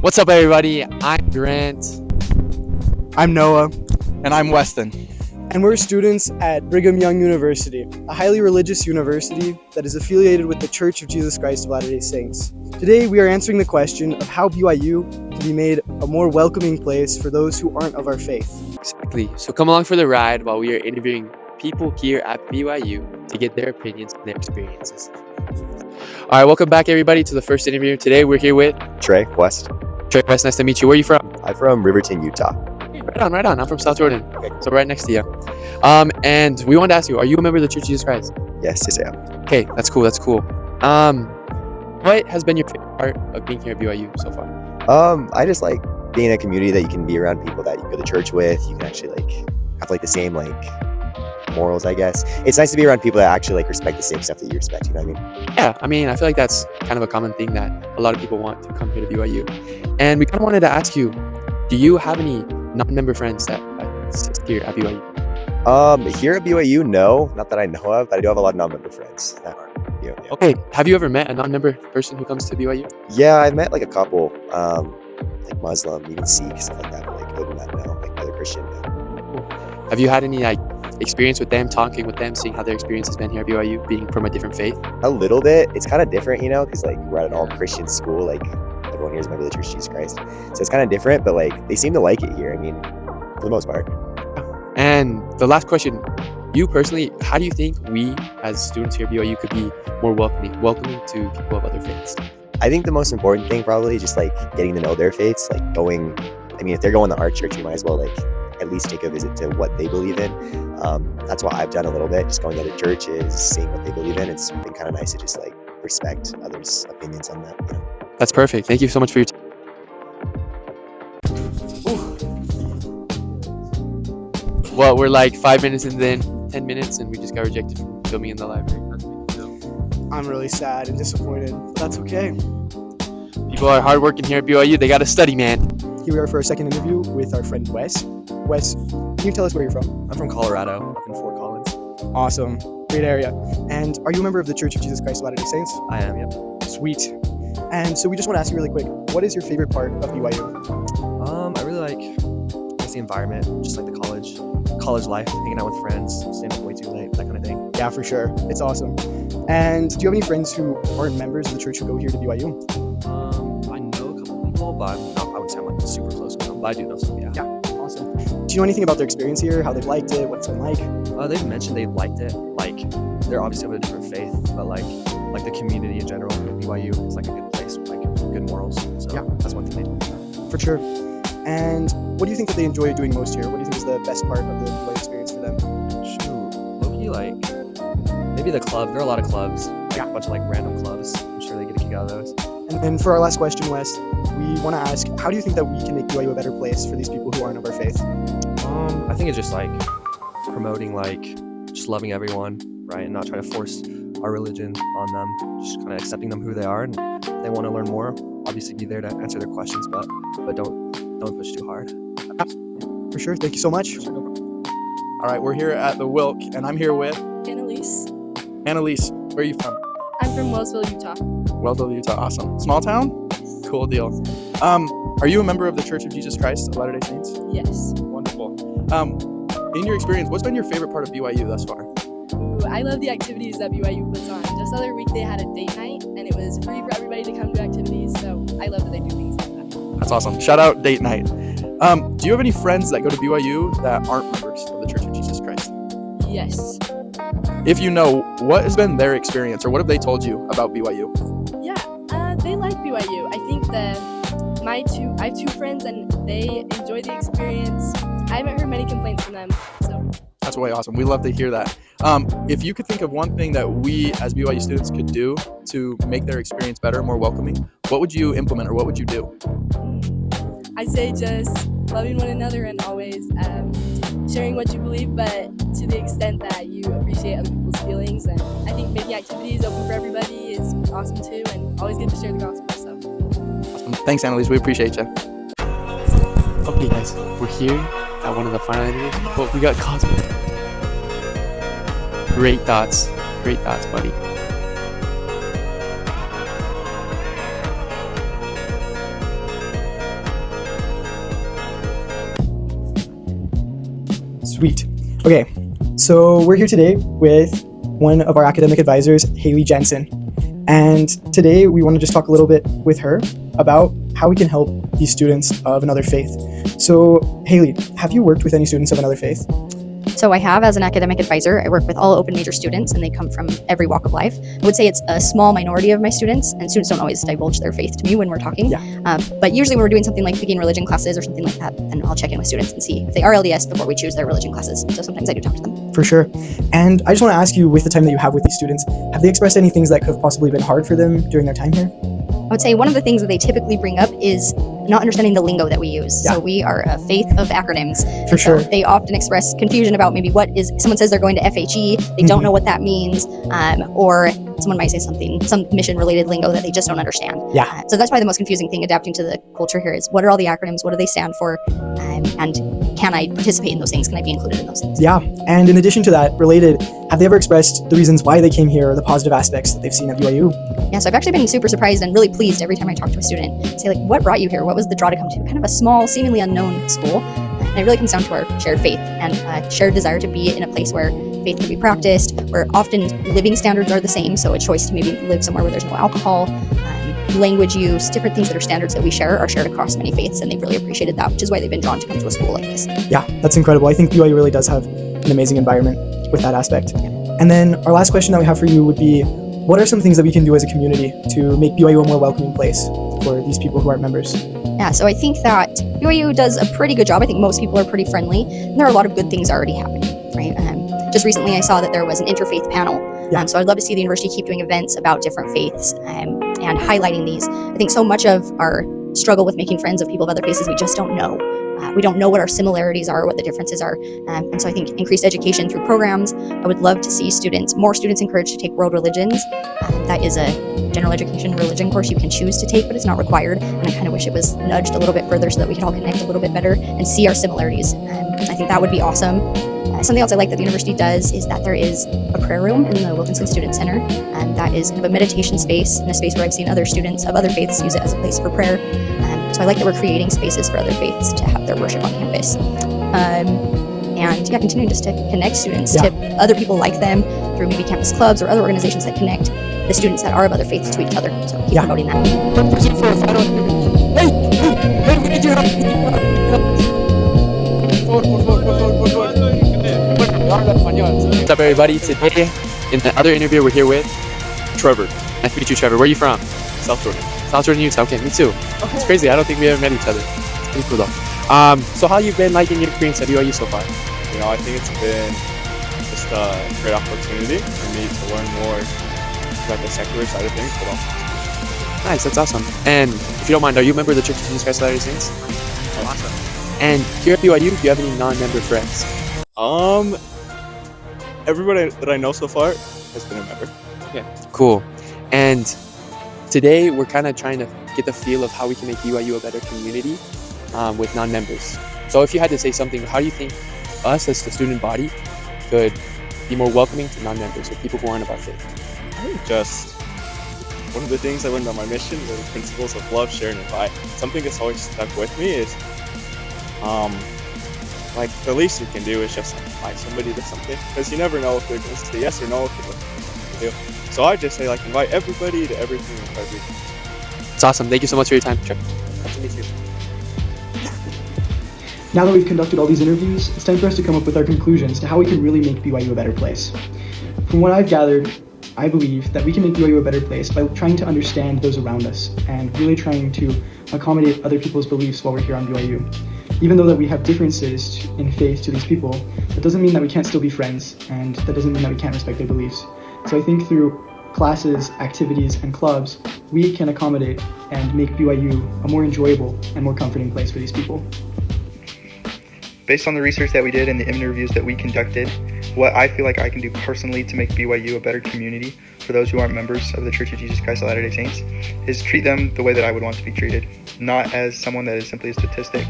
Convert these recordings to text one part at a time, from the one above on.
What's up, everybody? I'm Grant. I'm Noah, And I'm Weston. and we're students at Brigham Young University, a highly religious university that is affiliated with the Church of Jesus Christ of Latter-day Saints. Today, we are answering the question of how BYU can be made a more welcoming place for those who aren't of our faith. Exactly. So come along for the ride while we are interviewing people here at BYU to get their opinions and their experiences. All right, welcome back, everybody, to the first interview. Today, we're here with Trey West. Trey West. Nice to meet you. Where are you from? I'm from Riverton, Utah. Right on. I'm from South Jordan, so right next to you. And we wanted to ask you, are you a member of the Church of Jesus Christ? Yes, I am. Okay, that's cool. What has been your favorite part of being here at BYU so far? I just like being in a community that you can be around people that you go to church with. You can actually have the same morals, I guess. It's nice to be around people that actually respect the same stuff that you respect. You know what I mean? Yeah, I feel like that's kind of a common thing that a lot of people want to come here to BYU. And we kind of wanted to ask you, do you have any non-member friends that sit here at BYU? Here at BYU, no, not that I know of, but I do have a lot of non-member friends that aren't BYU. Yeah. Okay, have you ever met a non-member person who comes to BYU? Yeah, I've met a couple, Muslim, even Sikh, stuff like that. But other than that, no, other Christian. No. Have you had any experience with them, talking with them, seeing how their experience has been here at BYU, being from a different faith? A little bit. It's kind of different, because we're at an all-Christian school. Everyone here is a member of the Church of Jesus Christ, so it's kind of different. But they seem to like it here. For the most part. And the last question, you personally, how do you think we as students here at BYU could be more welcoming to people of other faiths? I think the most important thing probably is just getting to know their faiths. If they're going to our church, you might as well at least take a visit to what they believe in. That's what I've done a little bit, just going to other churches, seeing what they believe in. It's been kind of nice to just respect others' opinions on that. That's perfect. Thank you so much for your time. Well, we're 5 minutes and then 10 minutes, and we just got rejected from filming in the library. I'm really sad and disappointed, but that's okay. People are hardworking here at BYU. They got to study, man. Here we are for our second interview with our friend Wes. Wes, can you tell us where you're from? I'm from Colorado, up in Fort Collins. Awesome. Great area. And are you a member of the Church of Jesus Christ of Latter-day Saints? I am, yep. Sweet. And so we just want to ask you really quick, what is your favorite part of BYU? I really like the environment, just the college life, hanging out with friends, staying up way too late, that kind of thing. Yeah, for sure. It's awesome. And do you have any friends who aren't members of the church who go here to BYU? I know a couple people, but I wouldn't say I'm super close with them, but I do know some, yeah. Yeah, awesome. Do you know anything about their experience here, how they've liked it, what it's been like? They've mentioned they've liked it. They're obviously of a different faith, but the community in general, BYU is a good place, good morals. So yeah, that's one thing they do. For sure. And what do you think that they enjoy doing most here? What do you think is the best part of the BYU experience for them? Shoot, low-key, maybe the club. There are a lot of clubs. Yeah. A bunch of random clubs. I'm sure they get a kick out of those. And then for our last question, Wes, we want to ask, how do you think that we can make BYU a better place for these people who aren't of our faith? I think it's just promoting just loving everyone, right, and not trying to force our religion on them. Just kind of accepting them who they are, and if they want to learn more, obviously be there to answer their questions, but don't push too hard. For sure. Thank you so much. All right, we're here at the Wilk, and I'm here with Annalise. Annalise. Where are you from? I'm from Wellsville, Utah. Wellsville, Utah. Awesome. Small town? Cool deal. Are you a member of the Church of Jesus Christ of Latter-day Saints? Yes. Wonderful. In your experience, what's been your favorite part of BYU thus far? Ooh, I love the activities that BYU puts on. Just the other week they had a date night, and it was free for everybody to come to activities, so I love that they do things like that. That's awesome. Shout out date night. Do you have any friends that go to BYU that aren't members of the Church of Jesus Christ? Yes. If you know, what has been their experience, or what have they told you about BYU? Yeah, they like BYU. I think I have two friends, and they enjoy the experience. I haven't heard many complaints from them, so. That's way awesome. We love to hear that. If you could think of one thing that we as BYU students could do to make their experience better, more welcoming, what would you implement, or what would you do? I'd say just loving one another and always sharing what you believe, but to the extent that you appreciate other people's feelings. And I think making activities open for everybody is awesome too, and always good to share the gospel. So. Awesome. Thanks, Annalise. We appreciate you. Okay, guys, we're here at one of the final interviews, but we got Cosmo. Great thoughts, buddy. Sweet. Okay, so we're here today with one of our academic advisors, Haley Jensen. And today we want to just talk a little bit with her about how we can help these students of another faith. So, Haley, have you worked with any students of another faith? So I have, as an academic advisor, I work with all open major students, and they come from every walk of life. I would say it's a small minority of my students, and students don't always divulge their faith to me when we're talking. But usually when we're doing something like picking religion classes or something like that, then I'll check in with students and see if they are LDS before we choose their religion classes. So sometimes I do talk to them. For sure. And I just want to ask you, with the time that you have with these students, have they expressed any things that could have possibly been hard for them during their time here? I would say one of the things that they typically bring up is not understanding the lingo that we use. So we are a faith of acronyms. For sure. So they often express confusion about maybe what is, someone says they're going to FHE, they don't know what that means, or someone might say something, some mission related lingo that they just don't understand. So that's probably the most confusing thing adapting to the culture here is what are all the acronyms, what do they stand for, and can I participate in those things, can I be included in those things? And in addition to that, related, have they ever expressed the reasons why they came here or the positive aspects that they've seen at BYU? So I've actually been super surprised and really pleased every time I talk to a student. Say, like, what brought you here? What was the draw to come to kind of a small, seemingly unknown school? And it really comes down to our shared faith and shared desire to be in a place where faith can be practiced, where often living standards are the same. So a choice to maybe live somewhere where there's no alcohol, language use, different things that are standards that we share are shared across many faiths, and they've really appreciated that, which is why they've been drawn to come to a school like this. That's incredible. I think BYU really does have an amazing environment with that aspect. And then our last question that we have for you would be, what are some things that we can do as a community to make BYU a more welcoming place for these people who aren't members? So I think that BYU does a pretty good job. I think most people are pretty friendly, and there are a lot of good things already happening, right? Just recently I saw that there was an interfaith panel. So I'd love to see the university keep doing events about different faiths and highlighting these. I think so much of our struggle with making friends of people of other faiths is we just don't know. We don't know what our similarities are, what the differences are. And so I think increased education through programs. I would love to see more students encouraged to take world religions. That is a general education religion course you can choose to take, but it's not required. And I kind of wish it was nudged a little bit further so that we could all connect a little bit better and see our similarities. I think that would be awesome. Something else I like that the university does is that there is a prayer room in the Wilkinson Student Center, and that is kind of a meditation space, and a space where I've seen other students of other faiths use it as a place for prayer. So I like that we're creating spaces for other faiths to have their worship on campus. Continuing just to connect students to other people like them through maybe campus clubs or other organizations that connect the students that are of other faiths to each other. So keep promoting that. Hey, we need your What's up, everybody? Today, in the other interview, we're here with Trevor. Nice to meet you, Trevor. Where are you from? South Jordan. South Jordan, Utah. Okay, me too. It's crazy. I don't think we ever met each other. It's pretty cool, though. So how you been liking your experience at BYU so far? I think it's been just a great opportunity for me to learn more about the secular side of things, but also. Nice, that's awesome. And if you don't mind, are you a member of the Church of Jesus Christ of Latter-day Saints? Awesome. And here at BYU, do you have any non-member friends? Everybody that I know so far has been a member. Okay, cool. And today we're kind of trying to get the feel of how we can make BYU a better community with non-members. So if you had to say something, how do you think us as the student body could be more welcoming to non-members or people who aren't of our faith? I think just one of the things I learned on my mission were the principles of love, share, and invite. Something that's always stuck with me is the least you can do is just invite somebody to something, because you never know if they're going to say yes or no if they're looking to do. So I just say invite everybody to everything and everything. It's awesome. Thank you so much for your time, Trevor. Nice to meet you. Now that we've conducted all these interviews, it's time for us to come up with our conclusions to how we can really make BYU a better place. From what I've gathered, I believe that we can make BYU a better place by trying to understand those around us and really trying to accommodate other people's beliefs while we're here on BYU. Even though that we have differences in faith to these people, that doesn't mean that we can't still be friends, and that doesn't mean that we can't respect their beliefs. So I think through classes, activities, and clubs, we can accommodate and make BYU a more enjoyable and more comforting place for these people. Based on the research that we did and the interviews that we conducted, what I feel like I can do personally to make BYU a better community for those who aren't members of the Church of Jesus Christ of Latter-day Saints is treat them the way that I would want to be treated, not as someone that is simply a statistic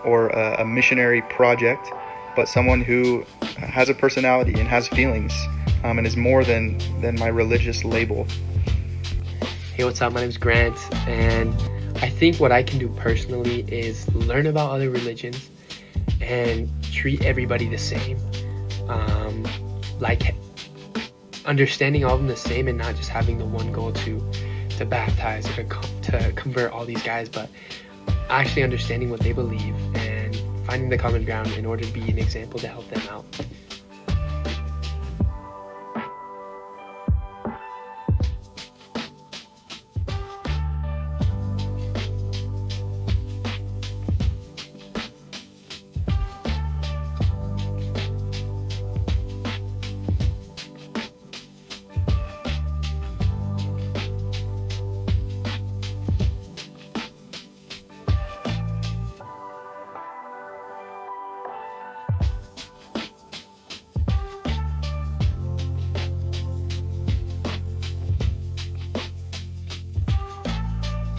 or a missionary project, but someone who has a personality and has feelings and is more than my religious label. Hey, what's up? My name's Grant, and I think what I can do personally is learn about other religions and treat everybody the same, like understanding all of them the same, and not just having the one goal to baptize or to convert all these guys, but actually understanding what they believe and finding the common ground in order to be an example to help them out.